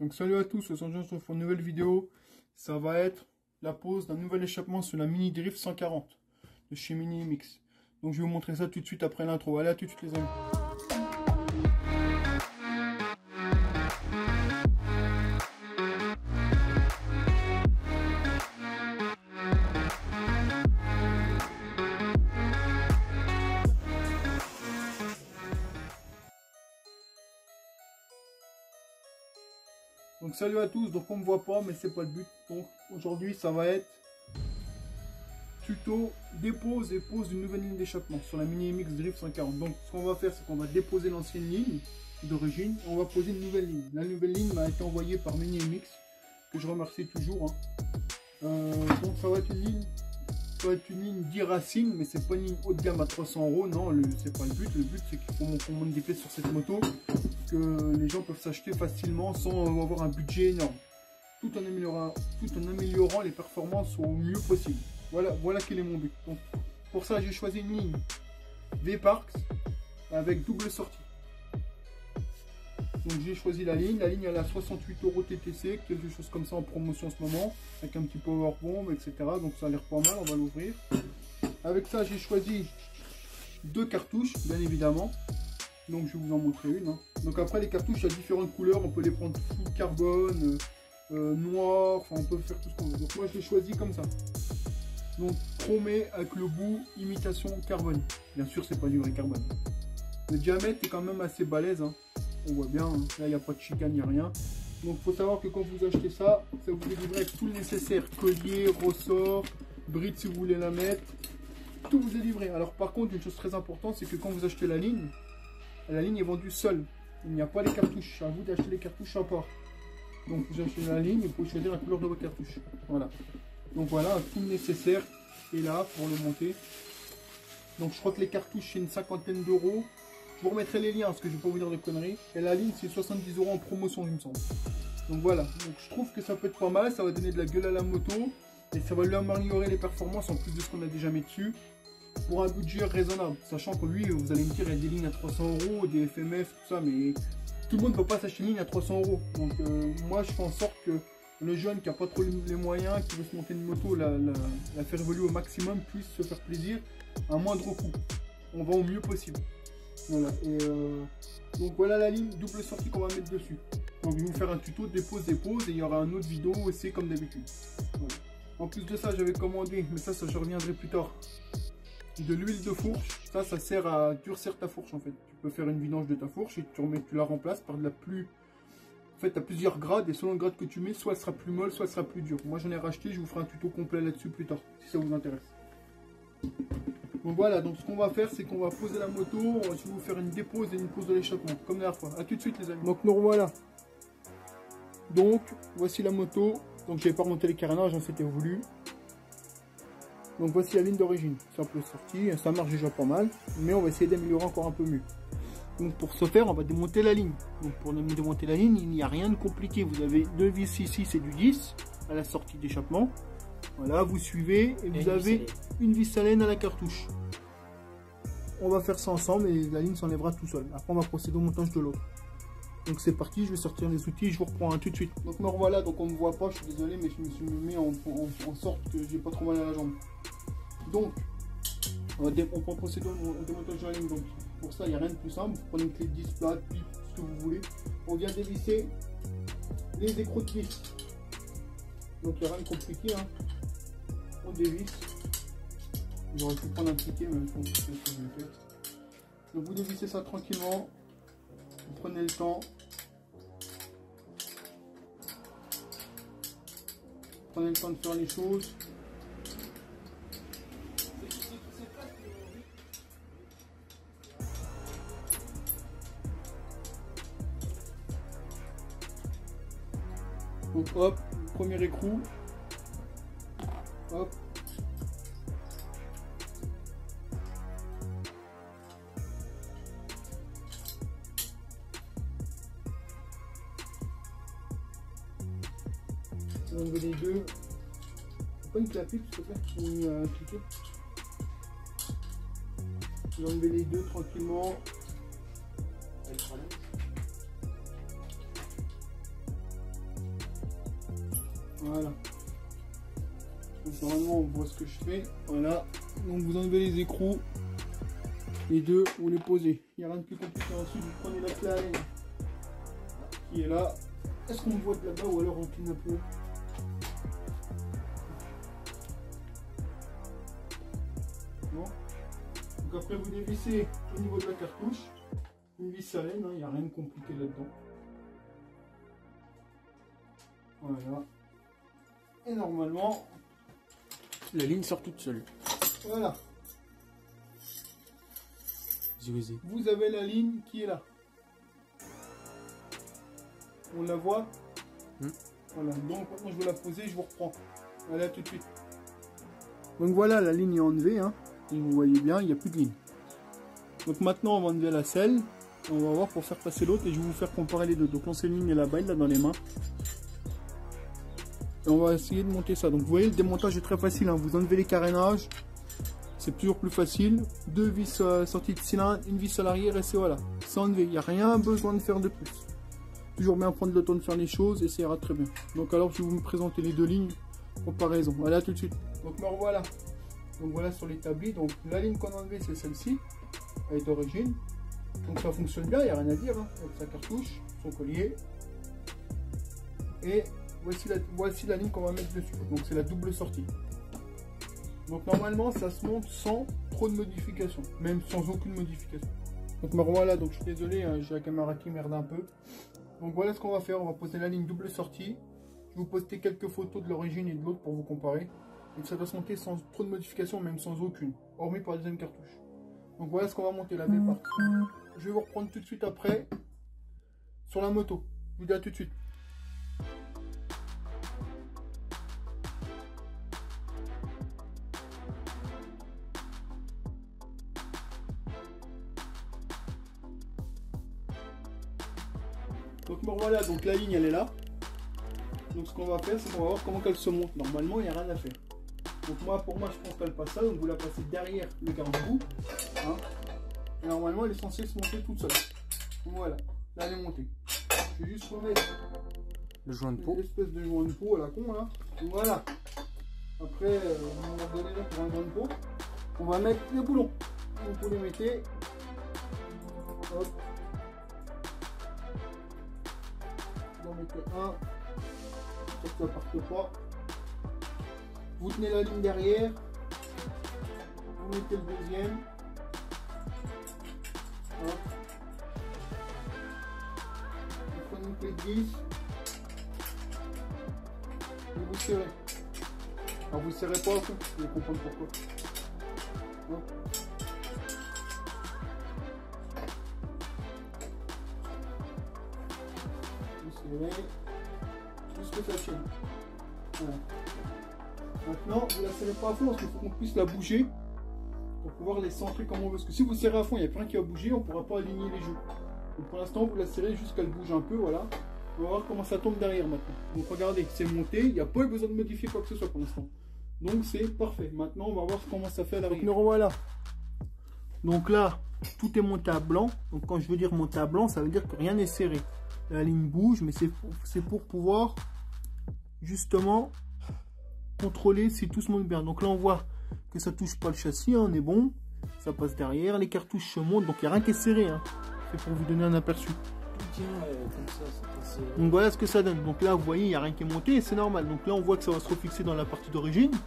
Donc salut à tous, aujourd'hui on se retrouve pour une nouvelle vidéo. Ça va être la pose d'un nouvel échappement sur la Mini Drift 140 de chez Mini MX. Donc je vais vous montrer ça tout de suite après l'intro. Allez, à tout de suite les amis. Donc salut à tous, donc on me voit pas mais c'est pas le but. Donc aujourd'hui ça va être tuto dépose et pose d'une nouvelle ligne d'échappement sur la Mini MX Drift 140. Donc ce qu'on va faire c'est qu'on va déposer l'ancienne ligne d'origine et on va poser une nouvelle ligne. La nouvelle ligne m'a été envoyée par Mini MX que je remercie toujours. Donc ça va être une ligne d'e-racing, mais c'est pas une ligne haut de gamme à 300 €. Non, c'est pas le but. Le but c'est qu'il faut qu'on monte des pièces sur cette moto que les gens peuvent s'acheter facilement sans avoir un budget énorme, tout en améliorant les performances au mieux possible. Voilà quel est mon but. Donc pour ça j'ai choisi une ligne V-Parks avec double sortie. Donc j'ai choisi la ligne elle a 68 € TTC, quelque chose comme ça en promotion en ce moment, avec un petit power bomb, etc. Donc ça a l'air pas mal, on va l'ouvrir. Avec ça j'ai choisi deux cartouches, bien évidemment. Donc je vais vous en montrer une. Donc après les cartouches, il y a différentes couleurs, on peut les prendre full carbone, noir, enfin on peut faire tout ce qu'on veut. Donc moi je l'ai choisi comme ça. Donc chromé avec le bout imitation carbone. Bien sûr c'est pas du vrai carbone. Le diamètre est quand même assez balèze. On voit bien, là il n'y a pas de chicane, il n'y a rien. Donc il faut savoir que quand vous achetez ça, ça vous est livré avec tout le nécessaire. Collier, ressort, bride si vous voulez la mettre. Tout vous est livré. Alors par contre, une chose très importante, c'est que quand vous achetez la ligne est vendue seule. Il n'y a pas les cartouches. À vous d'acheter les cartouches à part. Donc vous achetez la ligne et vous pouvez choisir la couleur de vos cartouches. Voilà. Donc voilà, tout le nécessaire est là pour le monter. Donc je crois que les cartouches c'est une 50aine d'euros. Je vous remettrai les liens parce que je ne vais pas vous dire de conneries. Et la ligne c'est 70 € en promotion il me semble. Donc voilà, donc je trouve que ça peut être pas mal, ça va donner de la gueule à la moto. Et ça va lui améliorer les performances en plus de ce qu'on a déjà mis dessus. Pour un budget raisonnable, sachant que lui, vous allez me dire, il y a des lignes à 300 €, des FMF, tout ça, mais tout le monde ne peut pas s'acheter une ligne à 300 €. Donc moi je fais en sorte que le jeune qui n'a pas trop les moyens, qui veut se monter une moto, la faire évoluer au maximum, puisse se faire plaisir à moindre coût. On va au mieux possible. Voilà, et donc voilà la ligne double sortie qu'on va mettre dessus. Donc je vais vous faire un tuto dépose et il y aura un autre vidéo aussi comme d'habitude. Voilà. En plus de ça j'avais commandé, mais ça je reviendrai plus tard, de l'huile de fourche. Ça sert à durcir ta fourche en fait. Tu peux faire une vidange de ta fourche et tu la remplaces par de la plus... En fait, tu as plusieurs grades et selon le grade que tu mets, soit elle sera plus molle, soit elle sera plus dure. Moi j'en ai racheté, je vous ferai un tuto complet là-dessus plus tard, si ça vous intéresse. Donc voilà, donc ce qu'on va faire, c'est qu'on va poser la moto, je vais vous faire une dépose et une pose de l'échappement, comme la dernière fois. A tout de suite les amis. Donc nous revoilà. Donc, voici la moto. Donc j'avais pas remonté les carénages, c'était voulu. Donc voici la ligne d'origine, simple sortie, ça marche déjà pas mal, mais on va essayer d'améliorer encore un peu mieux. Donc pour ce faire, on va démonter la ligne. Donc pour démonter la ligne, il n'y a rien de compliqué. Vous avez deux vis ici, c'est du 10 à la sortie d'échappement. Voilà, vous suivez et vous avez une vis à laine à la cartouche. On va faire ça ensemble et la ligne s'enlèvera tout seul. Après on va procéder au montage de l'autre. Donc c'est parti, je vais sortir les outils et je vous reprends tout de suite. Donc me revoilà, donc on ne me voit pas, je suis désolé, mais je me suis mis en sorte que j'ai pas trop mal à la jambe. Donc on va procéder au démontage de la ligne. Donc pour ça il n'y a rien de plus simple, vous prenez une clé de 10 plate, pipe, ce que vous voulez. On vient dévisser les écrous de vis. Donc il n'y a rien de compliqué, on dévisse. J'aurais pu prendre un ticket, mais je pense que c'est ce que je vais faire. Donc vous dévissez ça tranquillement. Vous prenez le temps. Prenez le temps de faire les choses. Donc hop, premier écrou. Hop. On va enlever les deux. Pas une clé à pipe s'il te plaît, ou cliquer. Je vais enlever les deux tranquillement. Voilà. Donc, normalement on voit ce que je fais. Voilà. Donc vous enlevez les écrous. Les deux, vous les posez. Il n'y a rien de plus compliqué. Ensuite vous prenez la clé à laine qui est là. Est-ce qu'on voit de là-bas ou alors on clean un peu? Bon. Donc après vous dévissez au niveau de la cartouche. Une vis à laine, il n'y a rien de compliqué là-dedans. Voilà. Et normalement, la ligne sort toute seule. Voilà. Vous avez la ligne qui est là. On la voit. Voilà. Donc maintenant je vais la poser, je vous reprends. Voilà, tout de suite. Donc voilà, la ligne est enlevée. Hein. Et vous voyez bien, il n'y a plus de ligne. Donc maintenant on va enlever la selle. On va voir pour faire passer l'autre et je vais vous faire comparer les deux. Donc l'ancienne ligne est là-bas, il l'a dans les mains. Et on va essayer de monter ça. Donc vous voyez, le démontage est très facile. Hein. Vous enlevez les carénages. C'est toujours plus facile. Deux vis sorties de cylindre, une vis à l'arrière et c'est voilà. C'est enlevé. Il n'y a rien besoin de faire de plus. Toujours bien prendre le temps de faire les choses et ça ira très bien. Donc alors je vais vous présenter les deux lignes. Comparaison. Voilà tout de suite. Donc me revoilà. Donc voilà sur l'établi. Donc la ligne qu'on a enlevée c'est celle-ci. Elle est d'origine. Donc ça fonctionne bien, il n'y a rien à dire. Hein. Avec sa cartouche, son collier. Et voici la ligne qu'on va mettre dessus. Donc c'est la double sortie. Donc normalement ça se monte sans trop de modifications, même sans aucune modification. Donc me revoilà, donc je suis désolé, hein, j'ai la caméra qui merde un peu. Donc voilà ce qu'on va faire, on va poser la ligne double sortie. Je vais vous poster quelques photos de l'origine et de l'autre pour vous comparer. Donc ça doit se monter sans trop de modifications, même sans aucune, hormis pour la deuxième cartouche. Donc voilà ce qu'on va monter, la V partie. Je vais vous reprendre tout de suite après sur la moto. Je vous dis à tout de suite. Donc me revoilà, donc la ligne elle est là. Donc ce qu'on va faire, c'est qu'on va voir comment elle se monte. Normalement il n'y a rien à faire. Donc pour moi je pense qu'elle passe ça, donc vous la passez derrière le garde-boue. Hein, et normalement elle est censée se monter toute seule. Voilà, là elle est montée. Je vais juste remettre le joint de peau. L'espèce de joint de peau à la con là. Donc voilà. Après, on va donner là pour un joint de peau. On va mettre les boulons. Donc vous les mettez. Hop. Vous en mettez un. Pour que ça parte pas. Vous tenez la ligne derrière. Vous mettez le deuxième. Hop. Vous prenez une clé de vis. Et vous serrez. Alors vous ne serrez pas à fond, vous allez comprendre pourquoi. Hop. Vous serrez jusqu'à ça tienne. Voilà. Maintenant, vous ne la serrez pas à fond parce qu'il faut qu'on puisse la bouger pour pouvoir les centrer comme on veut. Parce que si vous serrez à fond, il n'y a plus rien qui va bouger, on ne pourra pas aligner les jeux. Donc pour l'instant, vous la serrez jusqu'à qu'elle bouge un peu, voilà. On va voir comment ça tombe derrière maintenant. Donc regardez, c'est monté, il n'y a pas eu besoin de modifier quoi que ce soit pour l'instant. Donc c'est parfait. Maintenant, on va voir comment ça fait à l'arrière. Donc nous revoilà. Donc là, tout est monté à blanc. Donc quand je veux dire monté à blanc, ça veut dire que rien n'est serré. La ligne bouge, mais c'est pour pouvoir justement contrôler si tout se monte bien. Donc là, on voit que ça touche pas le châssis, hein, on est bon. Ça passe derrière, les cartouches se montent, donc il n'y a rien qui est serré. Hein. C'est pour vous donner un aperçu. Comme ça, donc voilà ce que ça donne. Donc là vous voyez il n'y a rien qui est monté et c'est normal. Donc là on voit que ça va se refixer dans la partie d'origine. Donc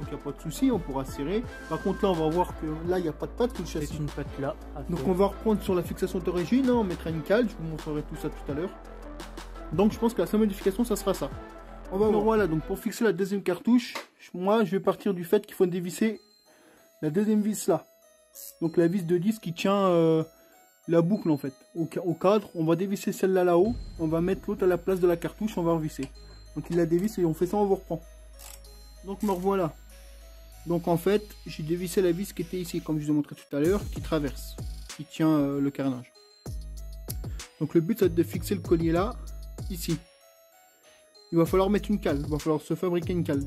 il n'y a pas de souci, on pourra serrer. Par contre là on va voir que là il n'y a pas de patte sur le châssis. C'est une patte là. Donc on va reprendre sur la fixation d'origine, hein, on mettra une cale, je vous montrerai tout ça tout à l'heure. Donc je pense que la seule modification ça sera ça. On va voir. Voilà, donc pour fixer la deuxième cartouche, moi je vais partir du fait qu'il faut dévisser la deuxième vis là. Donc la vis de 10 qui tient la boucle en fait au cadre. On va dévisser celle-là là-haut, on va mettre l'autre à la place de la cartouche, on va revisser. Donc il la dévisse et on fait ça, on vous reprend. Donc me revoilà. Donc en fait j'ai dévissé la vis qui était ici comme je vous ai montré tout à l'heure, qui traverse, qui tient le carénage. Donc le but c'est de fixer le collier là, ici. Il va falloir mettre une cale, il va falloir se fabriquer une cale.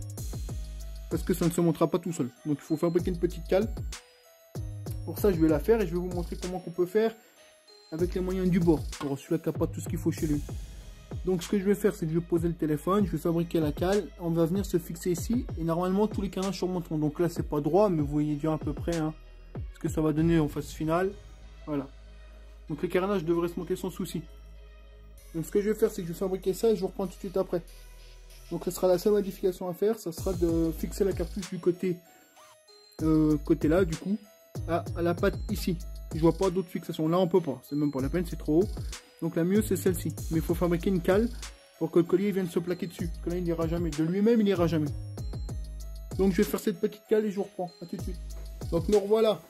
Parce que ça ne se montera pas tout seul. Donc il faut fabriquer une petite cale. Pour ça je vais la faire et je vais vous montrer comment on peut faire avec les moyens du bord. Pour celui-là qui n'a pas tout ce qu'il faut chez lui. Donc ce que je vais faire, c'est que je vais poser le téléphone, je vais fabriquer la cale, on va venir se fixer ici, et normalement tous les carénages surmonteront. Donc là c'est pas droit, mais vous voyez déjà à peu près hein, ce que ça va donner en phase finale. Voilà. Donc les carénages devraient se monter sans souci. Donc ce que je vais faire, c'est que je vais fabriquer ça et je vous reprends tout de suite après. Donc ce sera la seule modification à faire, ça sera de fixer la cartouche du côté là du coup, à la patte ici. Je vois pas d'autres fixations, là on peut pas, c'est même pas la peine, c'est trop haut. Donc la mieux c'est celle-ci, mais il faut fabriquer une cale pour que le collier vienne se plaquer dessus, parce que là il n'ira jamais, de lui-même il n'ira jamais. Donc je vais faire cette petite cale et je vous reprends, à tout de suite. Donc nous revoilà.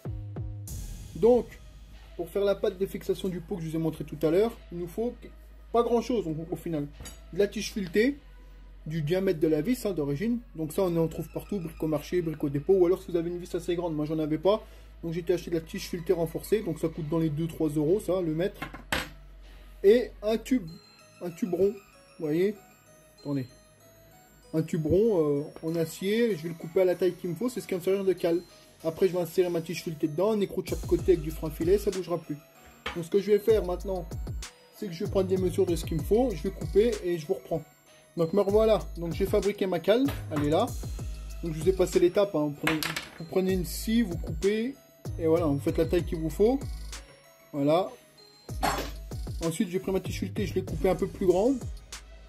Donc, pour faire la patte de fixation du pot que je vous ai montré tout à l'heure, il nous faut pas grand chose au final. De la tige filetée, du diamètre de la vis hein, d'origine. Donc ça on en trouve partout, briques au marché, briques au dépôt, ou alors si vous avez une vis assez grande, moi j'en avais pas. Donc j'ai été acheter de la tige filetée renforcée, donc ça coûte dans les 2-3 euros ça, le mètre. Et un tube rond, vous voyez, attendez. Un tube rond en acier, je vais le couper à la taille qu'il me faut, c'est ce qui va me servir de cale. Après je vais insérer ma tige filetée dedans, un écrou de chaque côté avec du frein filet, ça ne bougera plus. Donc ce que je vais faire maintenant, c'est que je vais prendre des mesures de ce qu'il me faut, je vais couper et je vous reprends. Donc me revoilà, donc j'ai fabriqué ma cale, elle est là. Donc je vous ai passé l'étape, hein. Vous prenez une scie, vous coupez, et voilà, vous faites la taille qu'il vous faut. Voilà. Ensuite j'ai pris ma tige filetée, je l'ai coupée un peu plus grande,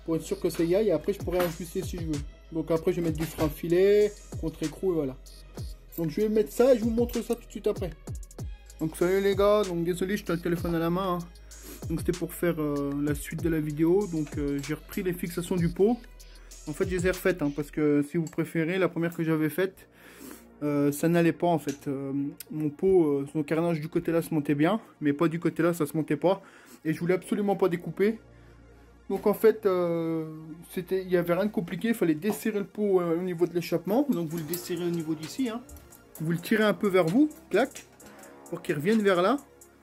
pour être sûr que ça y aille, et après je pourrais ajuster si je veux. Donc après je vais mettre du frein filet, contre-écrou, et voilà. Donc je vais mettre ça et je vous montre ça tout de suite après. Donc salut les gars, donc désolé j'étais le téléphone à la main. Hein. Donc c'était pour faire la suite de la vidéo. Donc j'ai repris les fixations du pot. En fait je les ai refaites hein, parce que si vous préférez, la première que j'avais faite, ça n'allait pas en fait. Mon pot, son carénage du côté là se montait bien, mais pas du côté là, ça se montait pas. Et je voulais absolument pas découper. Donc en fait, il n'y avait rien de compliqué, il fallait desserrer le pot au niveau de l'échappement. Donc vous le desserrez au niveau d'ici. Hein. Vous le tirez un peu vers vous, clac, pour qu'il revienne vers là.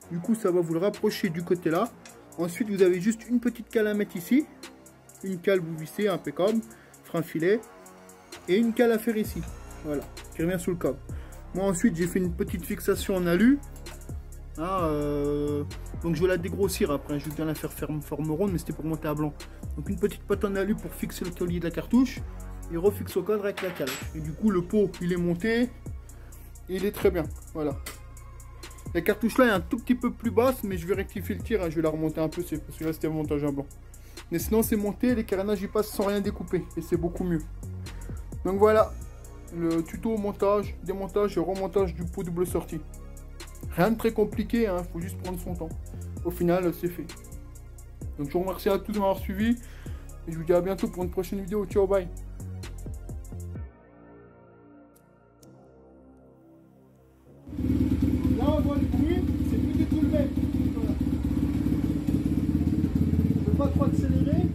Du coup, ça va vous le rapprocher du côté là. Ensuite, vous avez juste une petite cale à mettre ici. Une cale, vous vissez, impeccable. Frein filet. Et une cale à faire ici. Voilà, qui revient sous le câble. Moi, ensuite, j'ai fait une petite fixation en alu. Donc, je vais la dégrossir après. Je vais bien la faire forme ronde, mais c'était pour monter à blanc. Donc, une petite patte en alu pour fixer le collier de la cartouche. Et refixe au cadre avec la cale. Et du coup, le pot, il est monté. Et il est très bien. Voilà. La cartouche là est un tout petit peu plus basse, mais je vais rectifier le tir, hein, je vais la remonter un peu, parce que là c'était un montage à blanc. Mais sinon c'est monté, les carénages ils passent sans rien découper, et c'est beaucoup mieux. Donc voilà, le tuto montage, démontage et remontage du pot double sortie. Rien de très compliqué, hein, faut juste prendre son temps. Au final c'est fait. Donc je vous remercie à tous de m'avoir suivi, et je vous dis à bientôt pour une prochaine vidéo, ciao bye. Là on voit le bruit, c'est plus du tout le même. Voilà. Je ne peux pas trop accélérer.